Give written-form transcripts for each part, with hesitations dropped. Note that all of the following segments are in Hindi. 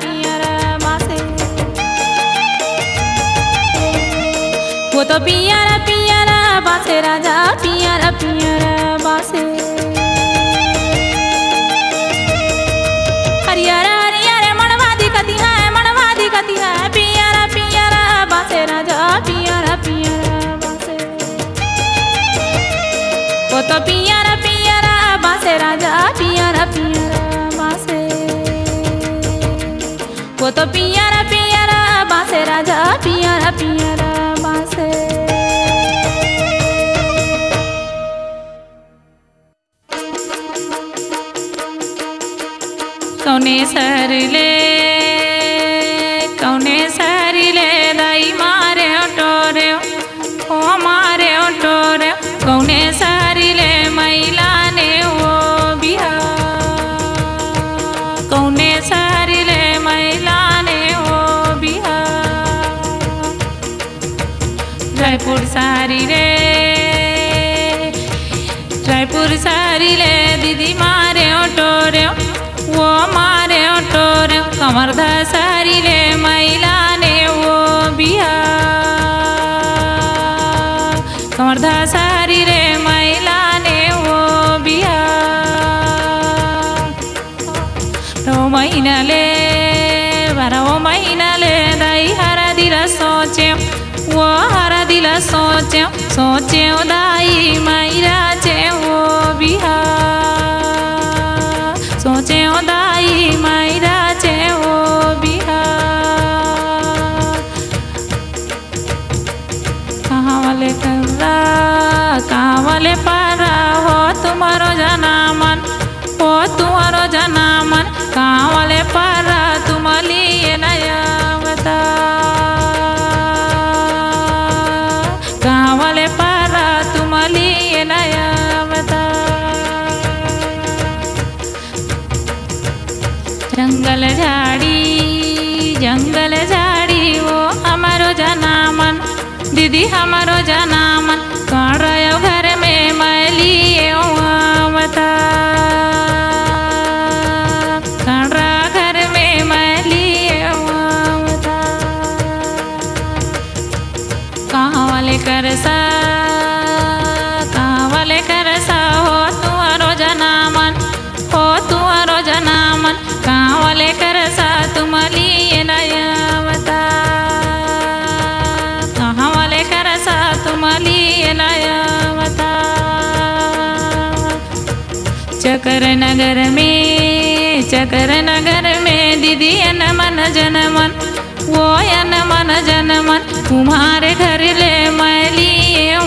पियरा बासे। वो तो पियरा पियरा बासे राजा पियरा पियरा बासे। हरियारा हरियारे मनवादी कति है पियरा पियरा बासे राजा पियरा पियरा बासे। वो तो पियरा पियरा बासे राजा पियरा पियरा बासे। वो तो पियरा पियरा बासे राजा पियरा पियरा बासे। कौने सरिले दाई मारे टोरे ओ मारे टोरे। कौने सरिले मैला ने वो बिहा। कौने सरिले मैला ने वो बिहा। रायपुर सारी ले दीदी मारे टोरे वो मारे टोरे। कमरधा सारी ले मैला ने वो बिहा। कमरधा सारी ले मैला ने वो बिहा। रो महीना ले दाई हरा दिला सोचे वो हरा दिला सोचे दाई मैरा चे वो बिहा। सोचे दाई मैरा चे वो बिहा। कहाँ वाले पारा हो तुम्हारो जनामन कहाँ वाले पारा तुम लिए नया बता। कहाँ वाले पारा तुम लिए नया बता। जंगल झाड़ी वो हमारो जनामन दीदी हमारो जनामन। कौन रहो घर में मैं लिए बता। कौन रहा घर में मैं लिए बता। कहाँ वाले करसा हो तुम्हारो जनामन कहाँ वाले करसा तुम लिए नया बता। कहाँ वाले करसा तुम लिए नया बता। चकर नगर में दीदी मन जनमन वो मन जनमन। तुम्हारे घर ले मैं लिए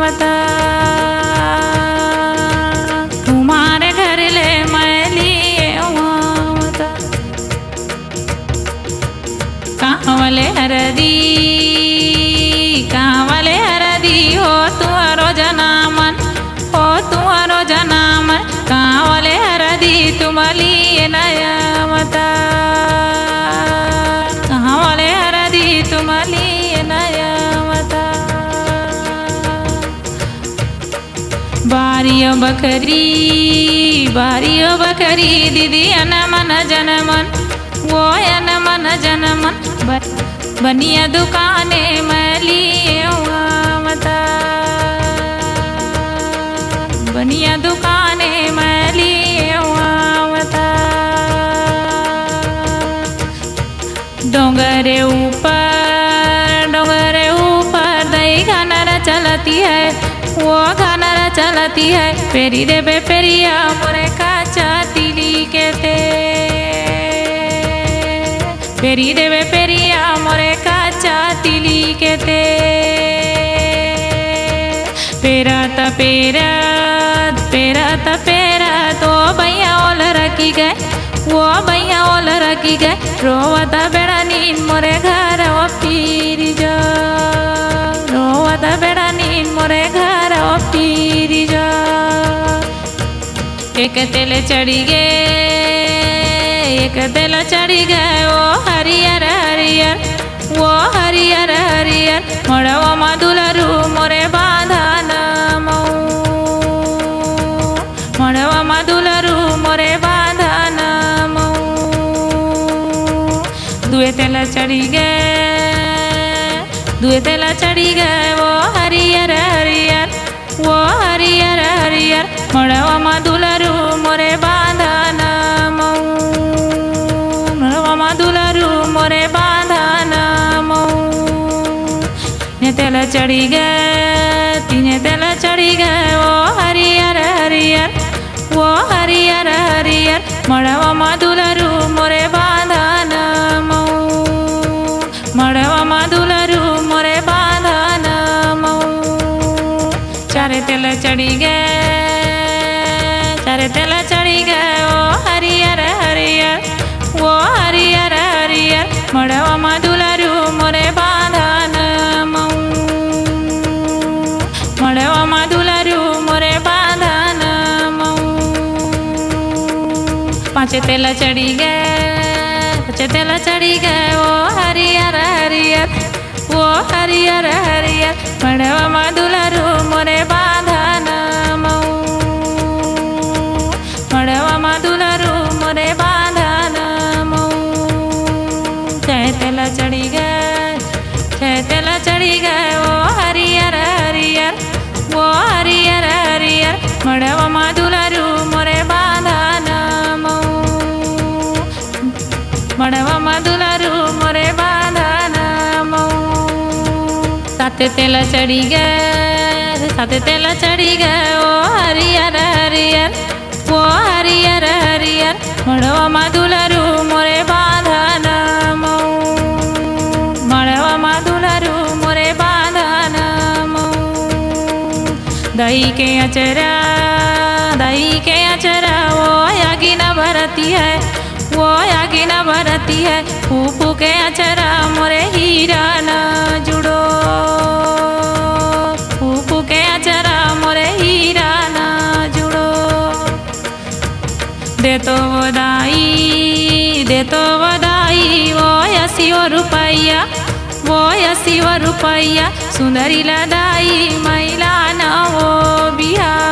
बता। तुम्हारे घर ले मैं लिए बता। कहाँ वाले हरदी हो तुम्हारो जनामन कहाँ वाले हरदी तुम लिए नया बता। कहाँ वाले हरदी तुम लिए नया बता। बारियो बकरी दीदी मन जनमन वो मन जनमन। बनिया दुकाने मैं लिए बता। बनिया दुकाने मैं लिए बता। डोंगरे ऊपर दई घाना चलती है वो घाना चलती है। पेरी देवे पेरिया मोरे काचा तिली के ते। पेरी देवे पेरिया मोरे काचा तिली के ते। पेरा तो भैया ओल रखी गए वो भैया ओल रखी गए। रोवता बेड़ा नींद मोरे घर वो पीरी जा। रोवता बेड़ा नींद मोरे घर वो पीरी जा। एक तेल चढ़ी गए वो हरियर मोड़वा मधुलरू मोरे बाधा नमो। मोड़वा मधुलरू मोरे बाधा नमो। दुए तेला चढ़ी गए वो हरियर हरियर, वो हरियर हरियर मड़वा दुलरू मोरे बांधन मऊ, मड़वा दुलरू मोरे बांधन मऊ। ने तेला चढ़ी गए तीने तेला चढ़ी गए वो हरियर हरियर, वो हरियर हरियर मड़वा दुलरू मोरे बांधन मऊ, मड़वा दुलरू मोरे बांधन मऊ। चारे तेला चढ़ी गए, चारे तेला चढ़ी गए वो हरियर हरियर, वो हरियर हरियर मड़वा दुलरू मोरे बांधन मऊ, मड़वा दुलरू मोरे बांधन मऊ। पाँचे तेला चढ़ी गए, पाँचे तेला चढ़ी गए वो हरियर हरियर, वो हरियर हरियर मड़वा दुलरू मोरे बांधन मऊ, मड़वा दुलरू मोरे बांधन मऊ। छह तेला चढ़ी गए, छह तेला चढ़ी गए वो हरियर हरियर, वो हरियर हरियर मड़वा दुलरू मोरे बांधन मऊ, मड़वा दुलरू मोरे बांधन मऊ। साते तेला चढ़ी गए, साते तेला चढ़ी गए वो हरियर हरियर, वो हरियर हरियर मड़वा दुलरू मोरे बांधन मऊ, मड़वा दुलरू मोरे बांधन मऊ। दही के अचरा, दही के अचरा वो यागी न भरती है, वो यागी न भरती है। फूफू के अचरा मोरे हीरा न जुड़ो, फूफू के अचरा मोरे हीरा न जुड़ो। दे तो बधाई, दे तो बधाई वो 80 रुपया, वो 80 रुपया सुंदरी लदाई महिला न वो बिहार।